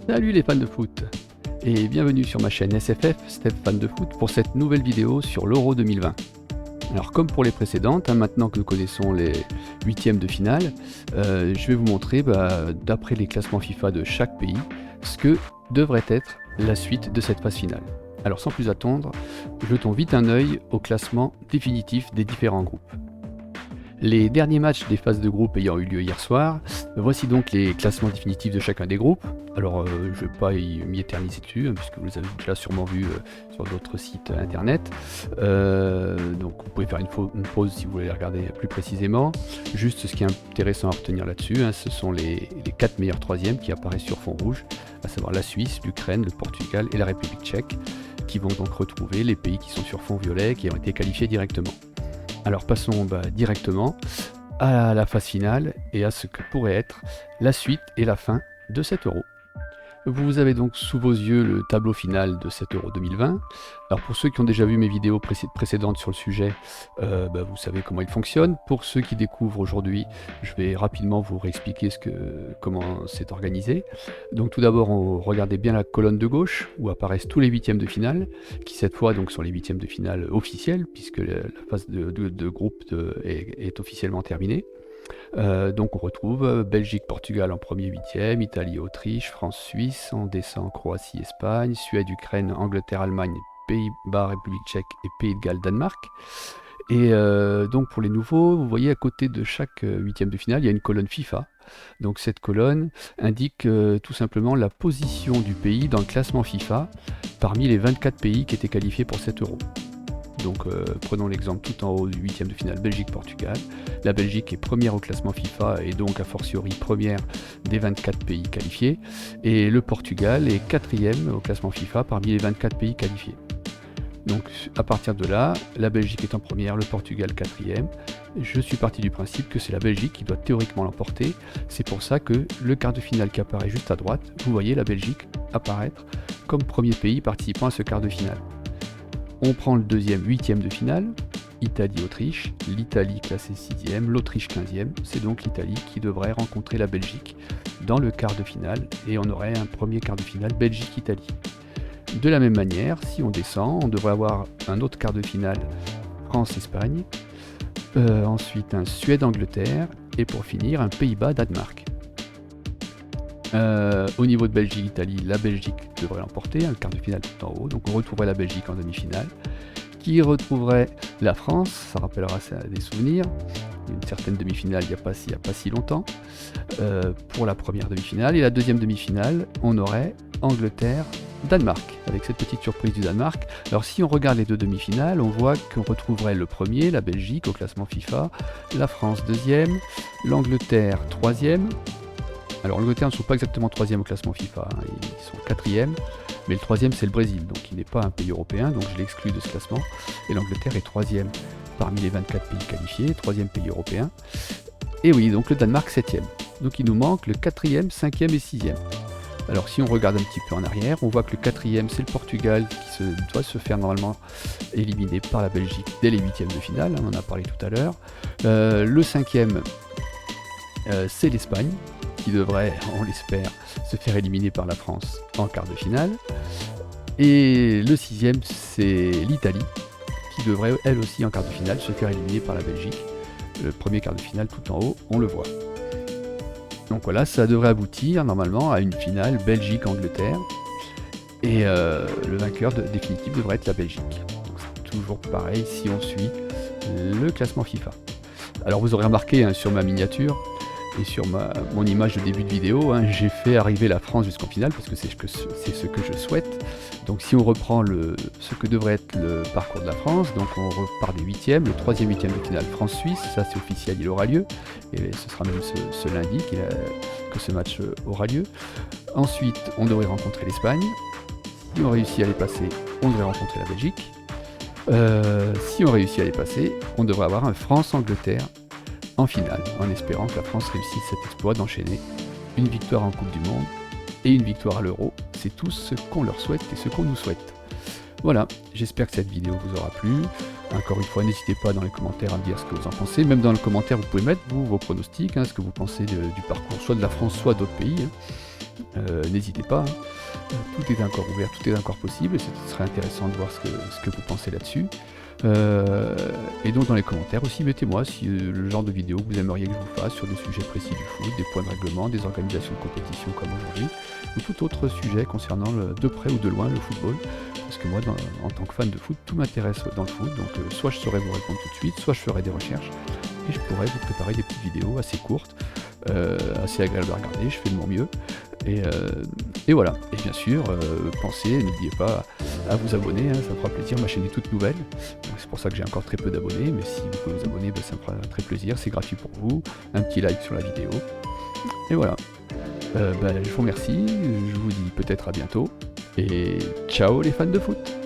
Salut les fans de foot et bienvenue sur ma chaîne SFF, Steph Fan de Foot, pour cette nouvelle vidéo sur l'Euro 2020. Alors comme pour les précédentes, maintenant que nous connaissons les huitièmes de finale, je vais vous montrer, d'après les classements FIFA de chaque pays, ce que devrait être la suite de cette phase finale. Alors sans plus attendre, jetons vite un œil au classement définitif des différents groupes. Les derniers matchs des phases de groupe ayant eu lieu hier soir, voici donc les classements définitifs de chacun des groupes. Alors je ne vais pas m'y éterniser dessus, puisque vous les avez déjà sûrement vus sur d'autres sites internet. Donc vous pouvez faire une pause si vous voulez les regarder plus précisément. Juste ce qui est intéressant à retenir là-dessus, ce sont les 4 meilleurs troisièmes qui apparaissent sur fond rouge, à savoir la Suisse, l'Ukraine, le Portugal et la République tchèque, qui vont donc retrouver les pays qui sont sur fond violet, qui ont été qualifiés directement. Alors passons directement à la phase finale et à ce que pourrait être la suite et la fin de cet Euro. Vous avez donc sous vos yeux le tableau final de cet Euro 2020. Alors pour ceux qui ont déjà vu mes vidéos précédentes sur le sujet, vous savez comment il fonctionne. Pour ceux qui découvrent aujourd'hui, je vais rapidement vous réexpliquer comment c'est organisé. Donc tout d'abord, regardez bien la colonne de gauche où apparaissent tous les huitièmes de finale, qui cette fois donc sont les huitièmes de finale officiels, puisque la phase de groupe est officiellement terminée. Donc on retrouve Belgique-Portugal en premier huitième, Italie-Autriche, France-Suisse, on descend Croatie-Espagne, Suède-Ukraine, Angleterre-Allemagne, Pays-Bas, République tchèque et Pays de Galles-Danemark. Et donc pour les nouveaux, vous voyez à côté de chaque huitième de finale, il y a une colonne FIFA. Donc cette colonne indique tout simplement la position du pays dans le classement FIFA parmi les 24 pays qui étaient qualifiés pour cet Euro. Donc prenons l'exemple tout en haut du huitième de finale Belgique-Portugal. La Belgique est première au classement FIFA et donc a fortiori première des 24 pays qualifiés. Et le Portugal est quatrième au classement FIFA parmi les 24 pays qualifiés. Donc à partir de là, la Belgique est en première, le Portugal quatrième. Je suis parti du principe que c'est la Belgique qui doit théoriquement l'emporter. C'est pour ça que le quart de finale qui apparaît juste à droite, vous voyez la Belgique apparaître comme premier pays participant à ce quart de finale. On prend le deuxième huitième de finale, Italie-Autriche, l'Italie classée 6e, l'Autriche 15e, c'est donc l'Italie qui devrait rencontrer la Belgique dans le quart de finale, et on aurait un premier quart de finale Belgique-Italie. De la même manière, si on descend, on devrait avoir un autre quart de finale France-Espagne, ensuite un Suède-Angleterre, et pour finir un Pays-Bas-Danemark. Au niveau de Belgique-Italie, la Belgique devrait l'emporter, un quart de finale tout en haut, donc on retrouverait la Belgique en demi-finale, qui retrouverait la France, ça rappellera des souvenirs, une certaine demi-finale il n'y a pas si longtemps, pour la première demi-finale, et la deuxième demi-finale, on aurait Angleterre-Danemark, avec cette petite surprise du Danemark. Alors si on regarde les deux demi-finales, on voit qu'on retrouverait le premier, la Belgique au classement FIFA, la France deuxième, l'Angleterre troisième. Alors l'Angleterre ne sont pas exactement 3e au classement FIFA, ils sont 4e, mais le 3e c'est le Brésil, donc il n'est pas un pays européen, donc je l'exclus de ce classement, et l'Angleterre est 3e parmi les 24 pays qualifiés, 3e pays européen, et oui, donc le Danemark 7e, donc il nous manque le 4e, 5e et 6e. Alors si on regarde un petit peu en arrière, on voit que le 4e c'est le Portugal qui doit se faire normalement éliminer par la Belgique dès les 8e de finale, on en a parlé tout à l'heure, le 5e c'est l'Espagne, qui devrait, on l'espère, se faire éliminer par la France en quart de finale. Et le 6e, c'est l'Italie, qui devrait, elle aussi, en quart de finale, se faire éliminer par la Belgique. Le premier quart de finale, tout en haut, on le voit. Donc voilà, ça devrait aboutir, normalement, à une finale Belgique-Angleterre. Et le vainqueur définitif devrait être la Belgique. Donc c'est toujours pareil si on suit le classement FIFA. Alors vous aurez remarqué sur ma miniature, et sur mon image de début de vidéo, j'ai fait arriver la France jusqu'en finale parce que c'est ce que je souhaite. Donc si on reprend ce que devrait être le parcours de la France, donc on repart des huitièmes, le troisième huitième de finale France-Suisse, ça c'est officiel, il aura lieu, et ce sera même ce lundi que ce match aura lieu. Ensuite, on devrait rencontrer l'Espagne. Si on réussit à les passer, on devrait rencontrer la Belgique. Si on réussit à les passer, on devrait avoir un France-Angleterre en finale, en espérant que la France réussisse cet exploit d'enchaîner une victoire en Coupe du Monde et une victoire à l'Euro. C'est tout ce qu'on leur souhaite et ce qu'on nous souhaite. Voilà, j'espère que cette vidéo vous aura plu. Encore une fois, n'hésitez pas dans les commentaires à me dire ce que vous en pensez. Même dans le commentaire, vous pouvez mettre vos pronostics, ce que vous pensez du parcours, soit de la France, soit d'autres pays. n'hésitez pas, hein. Tout est encore ouvert, tout est encore possible, et ce serait intéressant de voir ce que vous pensez là-dessus. Et donc dans les commentaires aussi, mettez-moi si le genre de vidéo que vous aimeriez que je vous fasse sur des sujets précis du foot, des points de règlement, des organisations de compétition comme aujourd'hui, ou tout autre sujet concernant de près ou de loin le football. Parce que moi, en tant que fan de foot, tout m'intéresse dans le foot, donc soit je saurais vous répondre tout de suite, soit je ferai des recherches, et je pourrais vous préparer des petites vidéos assez courtes, assez agréables à regarder, je fais de mon mieux. Et voilà. Et bien sûr, pensez, n'oubliez pas à vous abonner, hein, ça me fera plaisir, ma chaîne est toute nouvelle, c'est pour ça que j'ai encore très peu d'abonnés, mais si vous pouvez vous abonner, ça me fera très plaisir, c'est gratuit pour vous, un petit like sur la vidéo, et voilà. Je vous remercie, je vous dis peut-être à bientôt, et ciao les fans de foot!